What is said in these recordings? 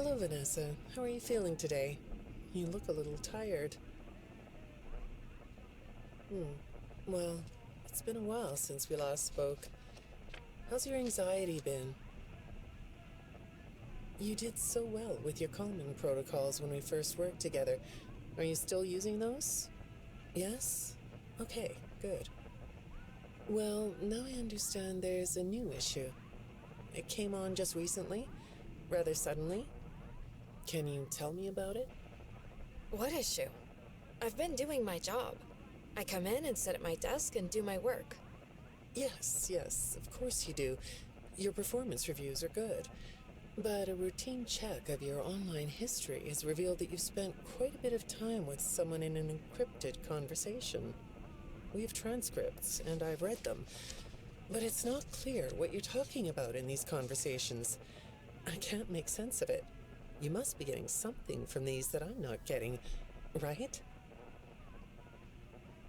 Hello, Vanessa. How are you feeling today? You look a little tired. Well, it's been a while since we last spoke. How's your anxiety been? You did so well with your calming protocols when we first worked together. Are you still using those? Yes? Okay, good. Well, now I understand there's a new issue. It came on just recently, rather suddenly. Can you tell me about it? What issue? I've been doing my job. I come in and sit at my desk and do my work. Yes, of course you do. Your performance reviews are good. But a routine check of your online history has revealed that you've spent quite a bit of time with someone in an encrypted conversation. We have transcripts, and I've read them. But it's not clear what you're talking about in these conversations. I can't make sense of it. You must be getting something from these that I'm not getting, right?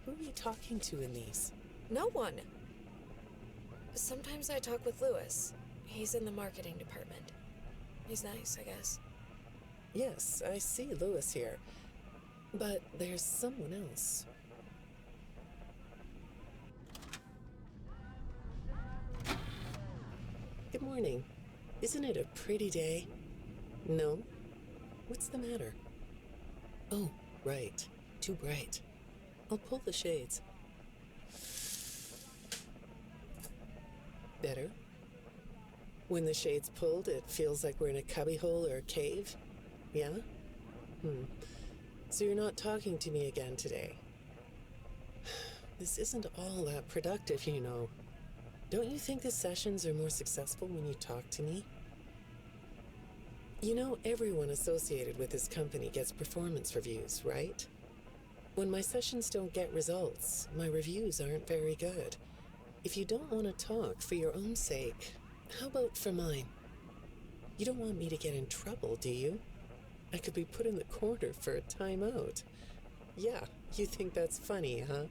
Who are you talking to in these? No one. Sometimes I talk with Lewis. He's in the marketing department. He's nice, I guess. Yes, I see Lewis here. But there's someone else. Good morning. Isn't it a pretty day? No? What's the matter? Oh, right. Too bright. I'll pull the shades. Better? When the shade's pulled, it feels like we're in a cubbyhole or a cave? Yeah? So you're not talking to me again today? This isn't all that productive, you know. Don't you think the sessions are more successful when you talk to me? You know, everyone associated with this company gets performance reviews, right? When my sessions don't get results, my reviews aren't very good. If you don't want to talk for your own sake, how about for mine? You don't want me to get in trouble, do you? I could be put in the corner for a timeout. Yeah, you think that's funny, huh?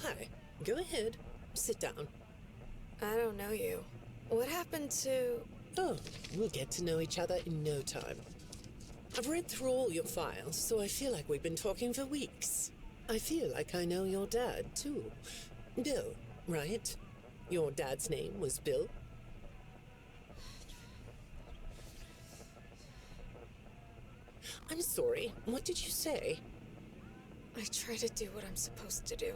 Hi, go ahead. Sit down. I don't know you. What happened to... Oh, we'll get to know each other in no time. I've read through all your files, so I feel like we've been talking for weeks. I feel like I know your dad, too. Bill, right? Your dad's name was Bill? I'm sorry, what did you say? I try to do what I'm supposed to do.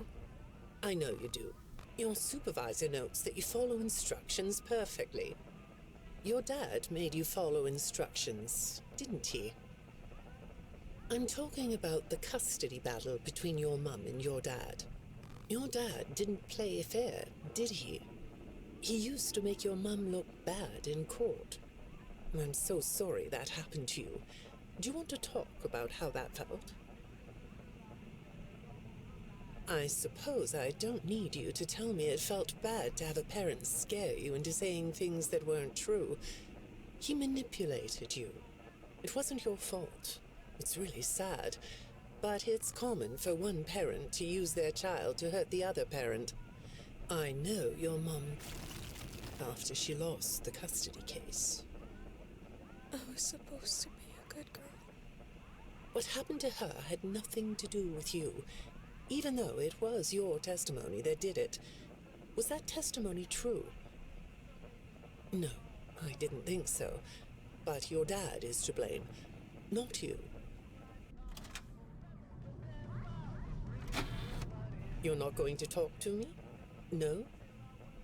I know you do. Your supervisor notes that you follow instructions perfectly. Your dad made you follow instructions, didn't he? I'm talking about the custody battle between your mum and your dad. Your dad didn't play fair, did he? He used to make your mum look bad in court. I'm so sorry that happened to you. Do you want to talk about how that felt? I suppose I don't need you to tell me it felt bad to have a parent scare you into saying things that weren't true. He manipulated you. It wasn't your fault. It's really sad. But it's common for one parent to use their child to hurt the other parent. I know your mum after she lost the custody case. I was supposed to be a good girl. What happened to her had nothing to do with you. Even though it was your testimony that did it. Was that testimony true? No, I didn't think so. But your dad is to blame, not you. You're not going to talk to me? No?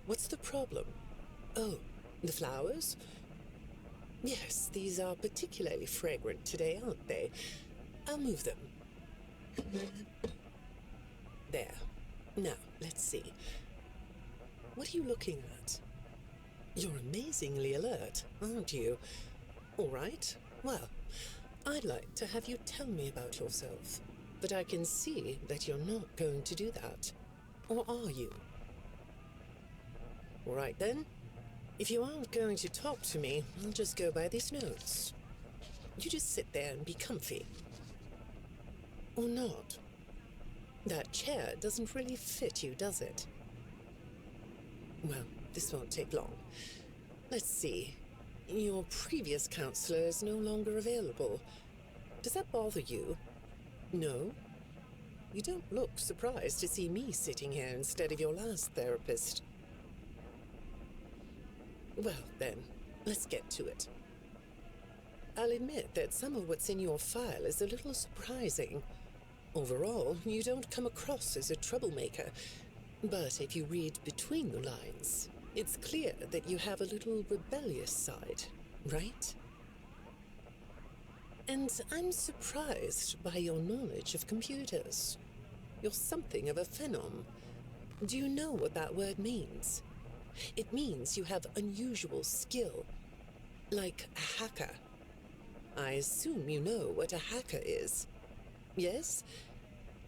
What's the problem? Oh, the flowers? Yes, these are particularly fragrant today, aren't they? I'll move them. There. Now, let's see. What are you looking at? You're amazingly alert, aren't you? All right. Well, I'd like to have you tell me about yourself. But I can see that you're not going to do that. Or are you? All right, then. If you aren't going to talk to me, I'll just go by these notes. You just sit there and be comfy. Or not. That chair doesn't really fit you, does it? Well, this won't take long. Let's see. Your previous counselor is no longer available. Does that bother you? No? You don't look surprised to see me sitting here instead of your last therapist. Well, then, let's get to it. I'll admit that some of what's in your file is a little surprising. Overall, you don't come across as a troublemaker, but if you read between the lines, it's clear that you have a little rebellious side, right? And I'm surprised by your knowledge of computers. You're something of a phenom. Do you know what that word means? It means you have unusual skill, like a hacker. I assume you know what a hacker is. Yes?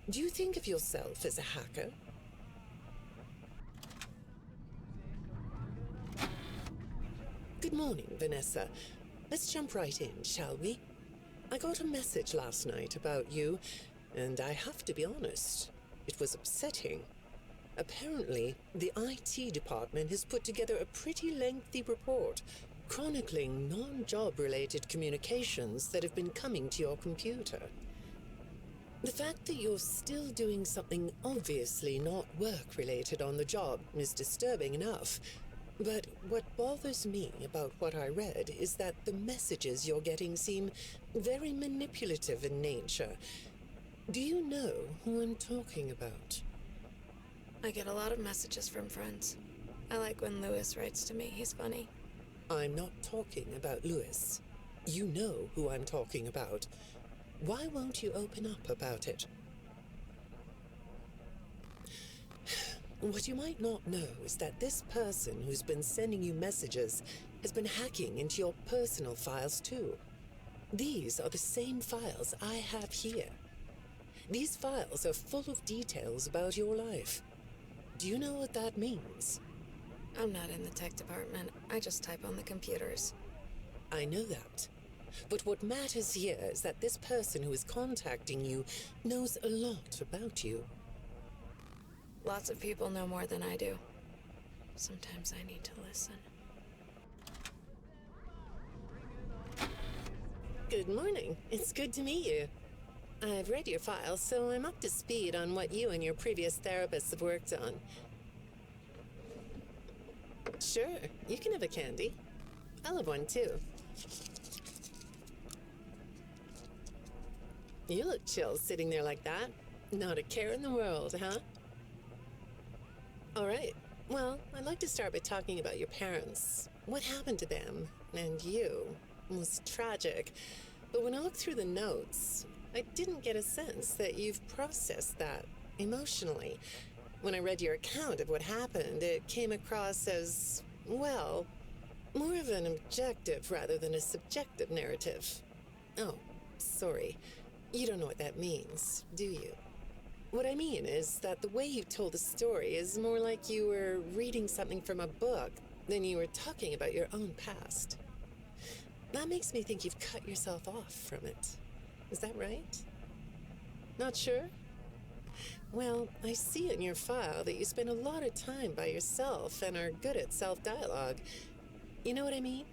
Do you think of yourself as a hacker? Good morning, Vanessa. Let's jump right in, shall we? I got a message last night about you, and I have to be honest, it was upsetting. Apparently, the IT department has put together a pretty lengthy report chronicling non-job-related communications that have been coming to your computer. The fact that you're still doing something obviously not work-related on the job is disturbing enough, but what bothers me about what I read is that the messages you're getting seem very manipulative in nature. Do you know who I'm talking about? I get a lot of messages from friends. I like when Lewis writes to me. He's funny. I'm not talking about Lewis. You know who I'm talking about. Why won't you open up about it? What you might not know is that this person who's been sending you messages has been hacking into your personal files too. These are the same files I have here. These files are full of details about your life. Do you know what that means? I'm not in the tech department. I just type on the computers. I know that. But what matters here is that this person who is contacting you knows a lot about you. Lots of people know more than I do. Sometimes I need to listen. Good morning. It's good to meet you. I've read your file, so I'm up to speed on what you and your previous therapists have worked on. Sure, you can have a candy. I'll have one too. You look chill sitting there like that. Not a care in the world, huh? All right. Well, I'd like to start by talking about your parents. What happened to them and you was tragic. But when I looked through the notes, I didn't get a sense that you've processed that emotionally. When I read your account of what happened, it came across as, well, more of an objective rather than a subjective narrative. Oh, sorry. You don't know what that means, do you? What I mean is that the way you told the story is more like you were reading something from a book than you were talking about your own past. That makes me think you've cut yourself off from it. Is that right? Not sure? Well, I see in your file that you spend a lot of time by yourself and are good at self-dialogue. You know what I mean?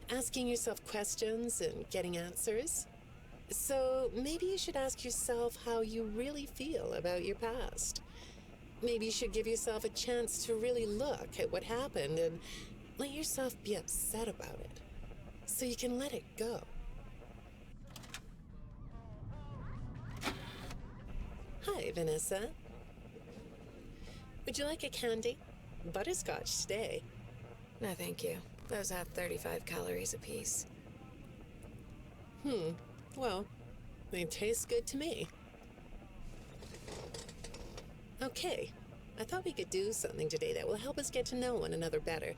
Asking yourself questions and getting answers. So maybe you should ask yourself how you really feel about your past. Maybe you should give yourself a chance to really look at what happened and let yourself be upset about it, so you can let it go. Hi, Vanessa. Would you like a candy? Butterscotch today. No, thank you. Those have 35 calories apiece. Well, they taste good to me. Okay, I thought we could do something today that will help us get to know one another better.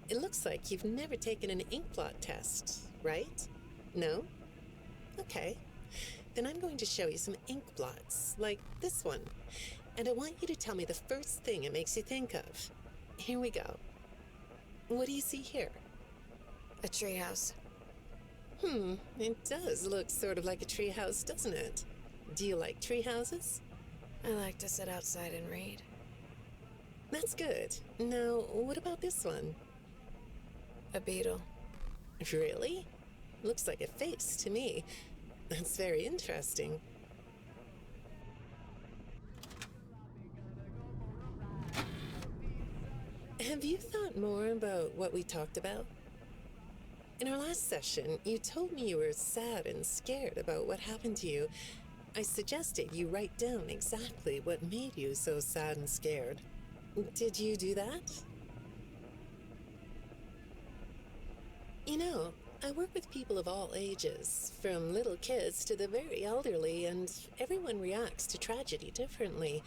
It looks like you've never taken an ink blot test, right? No? Okay. Then I'm going to show you some ink blots, like this one. And I want you to tell me the first thing it makes you think of. Here we go. What do you see here? A treehouse. It does look sort of like a treehouse, doesn't it? Do you like treehouses? I like to sit outside and read. That's good. Now, what about this one? A beetle. Really? Looks like a face to me. That's very interesting. Have you thought more about what we talked about? In our last session, you told me you were sad and scared about what happened to you. I suggested you write down exactly what made you so sad and scared. Did you do that? You know, I work with people of all ages, from little kids to the very elderly, and everyone reacts to tragedy differently.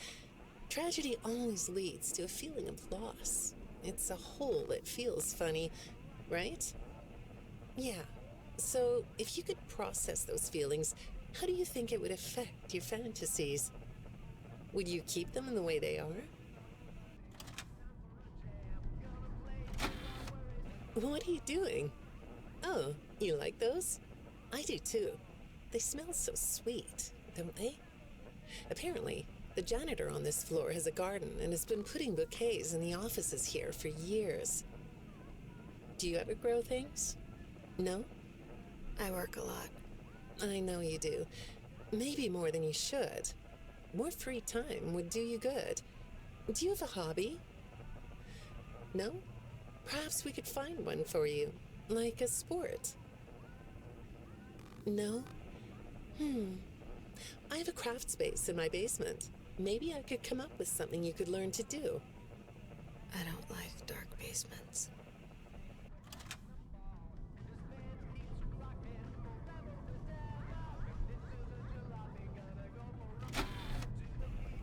Tragedy always leads to a feeling of loss. It's a hole that feels funny, right? Yeah. So, if you could process those feelings, how do you think it would affect your fantasies? Would you keep them in the way they are? What are you doing? Oh, you like those? I do too. They smell so sweet, don't they? Apparently, the janitor on this floor has a garden and has been putting bouquets in the offices here for years. Do you ever grow things? No? I work a lot. I know you do. Maybe more than you should. More free time would do you good. Do you have a hobby? No? Perhaps we could find one for you, like a sport. No? I have a craft space in my basement. Maybe I could come up with something you could learn to do. I don't like dark basements.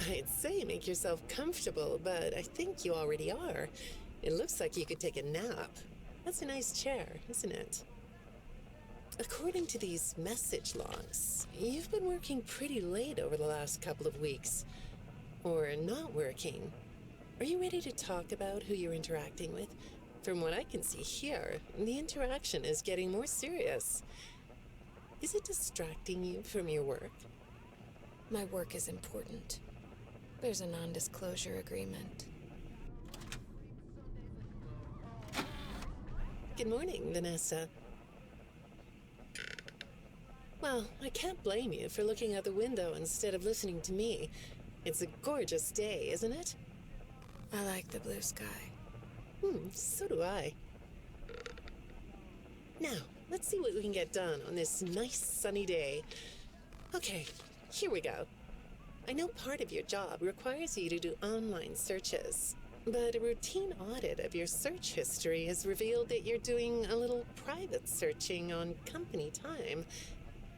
I'd say make yourself comfortable, but I think you already are. It looks like you could take a nap. That's a nice chair, isn't it? According to these message logs, you've been working pretty late over the last couple of weeks. Or not working. Are you ready to talk about who you're interacting with? From what I can see here, the interaction is getting more serious. Is it distracting you from your work? My work is important. There's a non-disclosure agreement. Good morning, Vanessa. Well, I can't blame you for looking out the window instead of listening to me. It's a gorgeous day, isn't it? I like the blue sky. So do I. Now, let's see what we can get done on this nice sunny day. Okay, here we go. I know part of your job requires you to do online searches, but a routine audit of your search history has revealed that you're doing a little private searching on company time.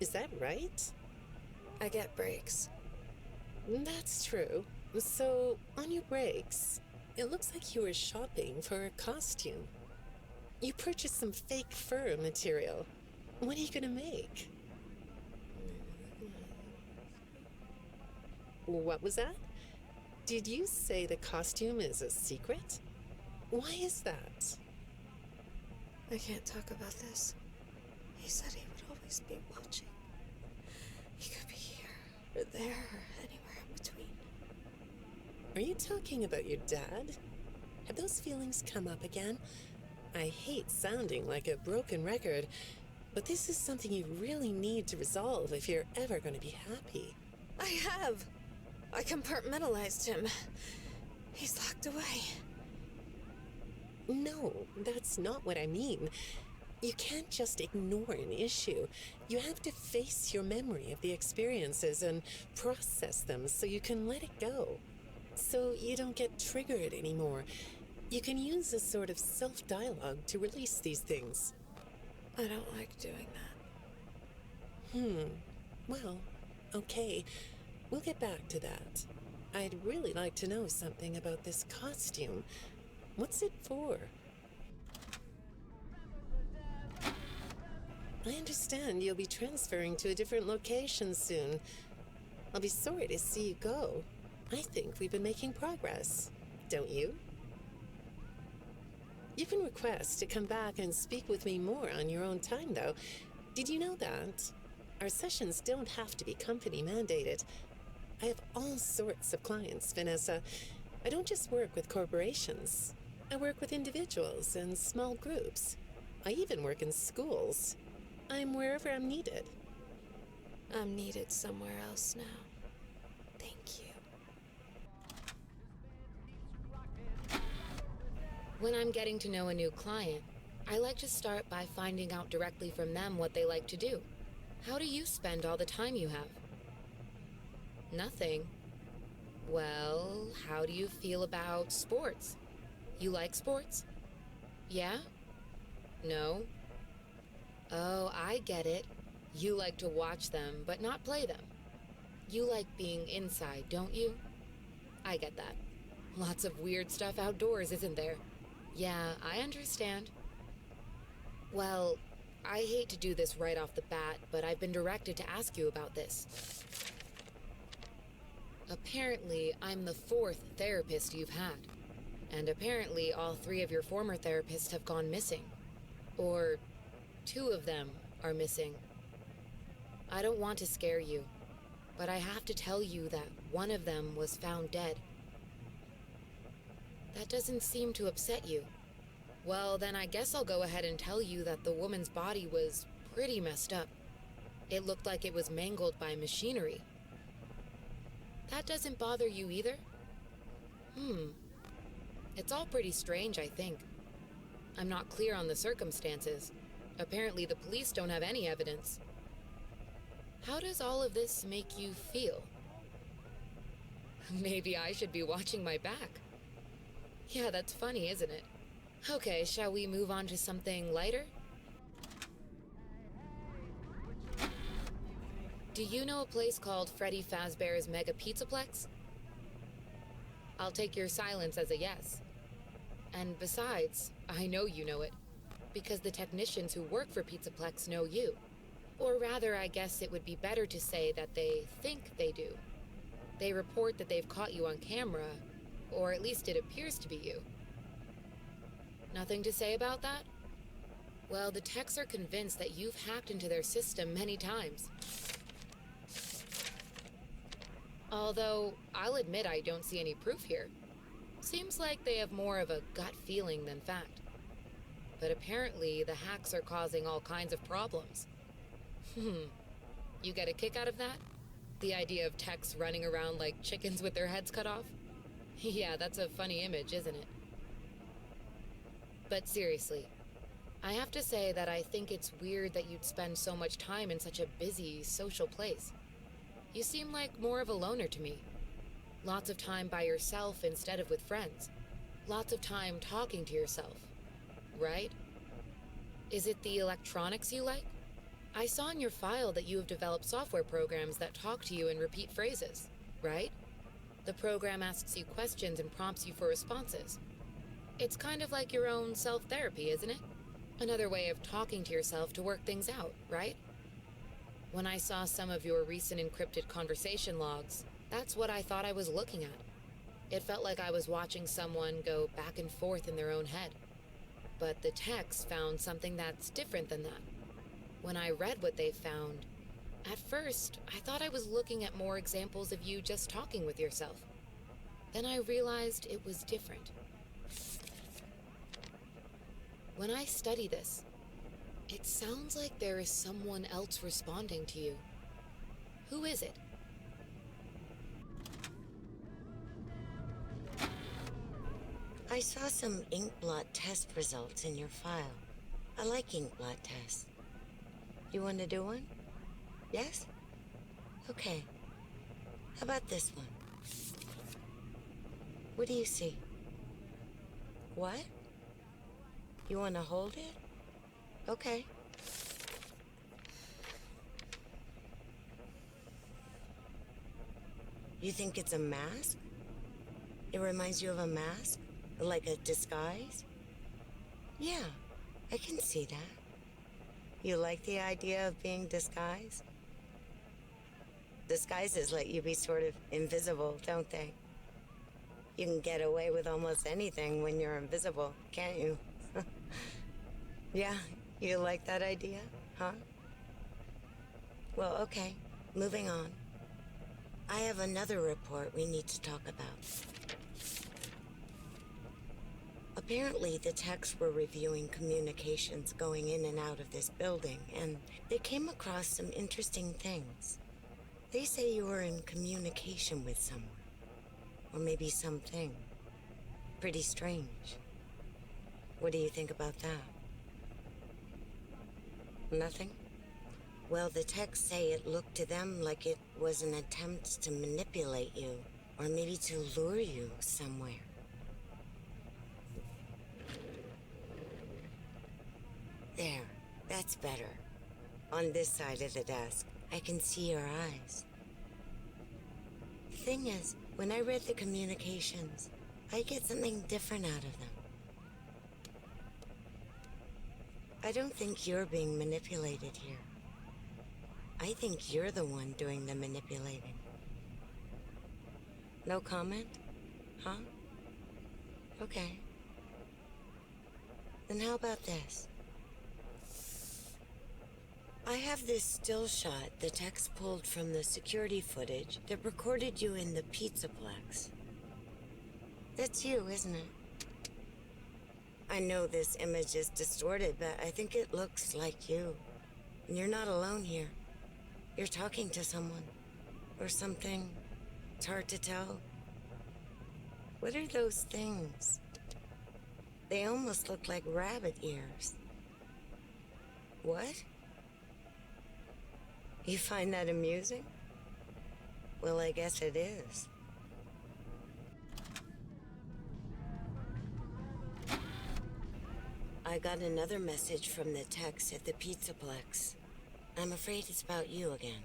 Is that right? I get breaks. That's true. So, on your breaks, it looks like you were shopping for a costume. You purchased some fake fur material. What are you gonna make? What was that? Did you say the costume is a secret? Why is that? I can't talk about this. He said he would always be watching. He could be here, or there, or anywhere in between. Are you talking about your dad? Have those feelings come up again? I hate sounding like a broken record, but this is something you really need to resolve if you're ever going to be happy. I have! I compartmentalized him. He's locked away. No, that's not what I mean. You can't just ignore an issue. You have to face your memory of the experiences and process them so you can let it go. So you don't get triggered anymore. You can use a sort of self-dialogue to release these things. I don't like doing that. Well, okay. We'll get back to that. I'd really like to know something about this costume. What's it for? I understand you'll be transferring to a different location soon. I'll be sorry to see you go. I think we've been making progress, don't you? You can request to come back and speak with me more on your own time, though. Did you know that? Our sessions don't have to be company mandated. I have all sorts of clients, Vanessa. I don't just work with corporations. I work with individuals and small groups. I even work in schools. I'm wherever I'm needed. I'm needed somewhere else now. Thank you. When I'm getting to know a new client, I like to start by finding out directly from them what they like to do. How do you spend all the time you have? Nothing. Well, how do you feel about sports? You like sports? Yeah? No? Oh, I get it. You like to watch them, but not play them. You like being inside, don't you? I get that. Lots of weird stuff outdoors, isn't there? Yeah, I understand. Well, I hate to do this right off the bat, but I've been directed to ask you about this. Apparently, I'm the 4th therapist you've had. And apparently, all 3 of your former therapists have gone missing. Or 2 of them are missing. I don't want to scare you, but I have to tell you that one of them was found dead. That doesn't seem to upset you. Well, then I guess I'll go ahead and tell you that the woman's body was pretty messed up. It looked like it was mangled by machinery. That doesn't bother you either? It's all pretty strange, I think. I'm not clear on the circumstances. Apparently the police don't have any evidence. How does all of this make you feel? Maybe I should be watching my back. Yeah, that's funny, isn't it? Okay, shall we move on to something lighter? Do you know a place called Freddy Fazbear's Mega Pizzaplex? I'll take your silence as a yes. And besides, I know you know it, because the technicians who work for Pizzaplex know you. Or rather, I guess it would be better to say that they think they do. They report that they've caught you on camera, or at least it appears to be you. Nothing to say about that? Well, the techs are convinced that you've hacked into their system many times. Although, I'll admit I don't see any proof here. Seems like they have more of a gut feeling than fact. But apparently, the hacks are causing all kinds of problems. You get a kick out of that? The idea of techs running around like chickens with their heads cut off? Yeah, that's a funny image, isn't it? But seriously, I have to say that I think it's weird that you'd spend so much time in such a busy, social place. You seem like more of a loner to me. Lots of time by yourself instead of with friends. Lots of time talking to yourself. Right? Is it the electronics you like? I saw in your file that you have developed software programs that talk to you in repeat phrases, right? The program asks you questions and prompts you for responses. It's kind of like your own self-therapy, isn't it? Another way of talking to yourself to work things out, right? When I saw some of your recent encrypted conversation logs, that's what I thought I was looking at. It felt like I was watching someone go back and forth in their own head. But the techs found something that's different than that. When I read what they found, at first, I thought I was looking at more examples of you just talking with yourself. Then I realized it was different. When I study this, it sounds like there is someone else responding to you. Who is it? I saw some ink blot test results in your file. I like ink blot tests. You want to do one? Yes? Okay. How about this one? What do you see? What? You want to hold it? Okay. You think it's a mask? It reminds you of a mask? Like a disguise? Yeah, I can see that. You like the idea of being disguised? Disguises let you be sort of invisible, don't they? You can get away with almost anything when you're invisible, can't you? Yeah, you like that idea, huh? Well, okay, moving on. I have another report we need to talk about. Apparently, the techs were reviewing communications going in and out of this building, and they came across some interesting things. They say you were in communication with someone, or maybe something. Pretty strange. What do you think about that? Nothing? Well, the techs say it looked to them like it was an attempt to manipulate you, or maybe to lure you somewhere. There, that's better. On this side of the desk, I can see your eyes. The thing is, when I read the communications, I get something different out of them. I don't think you're being manipulated here. I think you're the one doing the manipulating. No comment? Huh? Okay. Then how about this? I have this still shot the techs pulled from the security footage that recorded you in the Pizzaplex. That's you, isn't it? I know this image is distorted, but I think it looks like you. And you're not alone here. You're talking to someone. Or something. It's hard to tell. What are those things? They almost look like rabbit ears. What? You find that amusing? Well, I guess it is. I got another message from the techs at the Pizzaplex. I'm afraid it's about you again.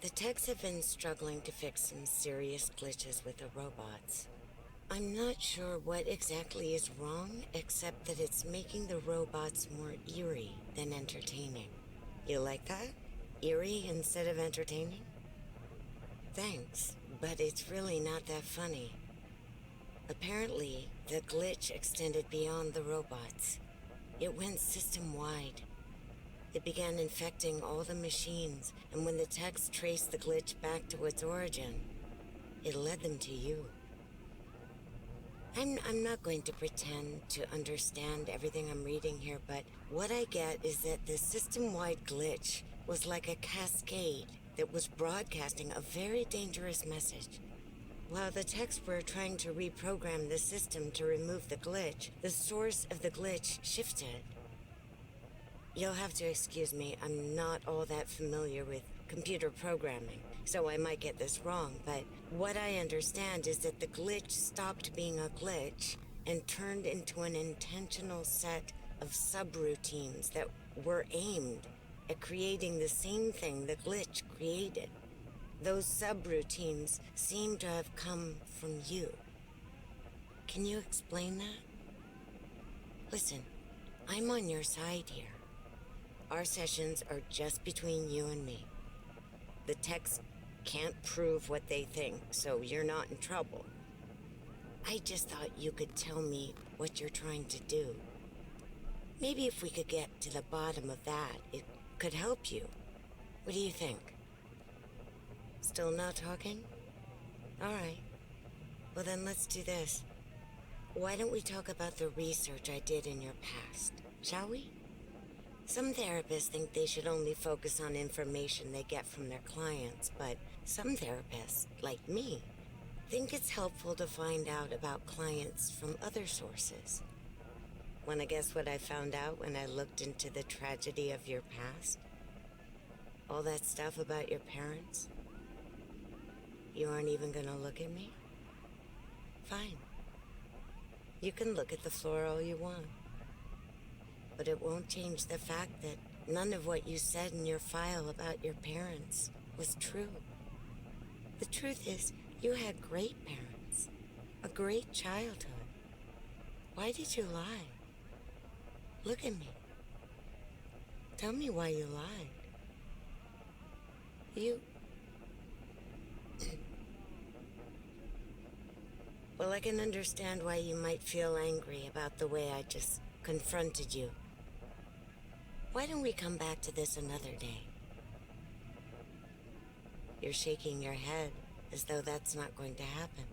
The techs have been struggling to fix some serious glitches with the robots. I'm not sure what exactly is wrong, except that it's making the robots more eerie than entertaining. You like that? Eerie instead of entertaining? Thanks, but it's really not that funny. Apparently, the glitch extended beyond the robots. It went system-wide. It began infecting all the machines, and when the techs traced the glitch back to its origin, it led them to you. I'm not going to pretend to understand everything I'm reading here, but what I get is that the system-wide glitch was like a cascade that was broadcasting a very dangerous message. While the techs were trying to reprogram the system to remove the glitch, the source of the glitch shifted. You'll have to excuse me, I'm not all that familiar with computer programming, so I might get this wrong, but what I understand is that the glitch stopped being a glitch and turned into an intentional set of subroutines that were aimed at creating the same thing the glitch created. Those subroutines seem to have come from you. Can you explain that? Listen, I'm on your side here. Our sessions are just between you and me. The techs can't prove what they think, so you're not in trouble. I just thought you could tell me what you're trying to do. Maybe if we could get to the bottom of that, it could help you. What do you think? Still not talking? All right. Well, then let's do this. Why don't we talk about the research I did in your past, shall we? Some therapists think they should only focus on information they get from their clients, but some therapists, like me, think it's helpful to find out about clients from other sources. Wanna guess what I found out when I looked into the tragedy of your past? All that stuff about your parents? You aren't even gonna look at me? Fine. You can look at the floor all you want. But it won't change the fact that none of what you said in your file about your parents was true. The truth is, you had great parents, a great childhood. Why did you lie? Look at me. Tell me why you lied. Well, I can understand why you might feel angry about the way I just confronted you. Why don't we come back to this another day? You're shaking your head as though that's not going to happen.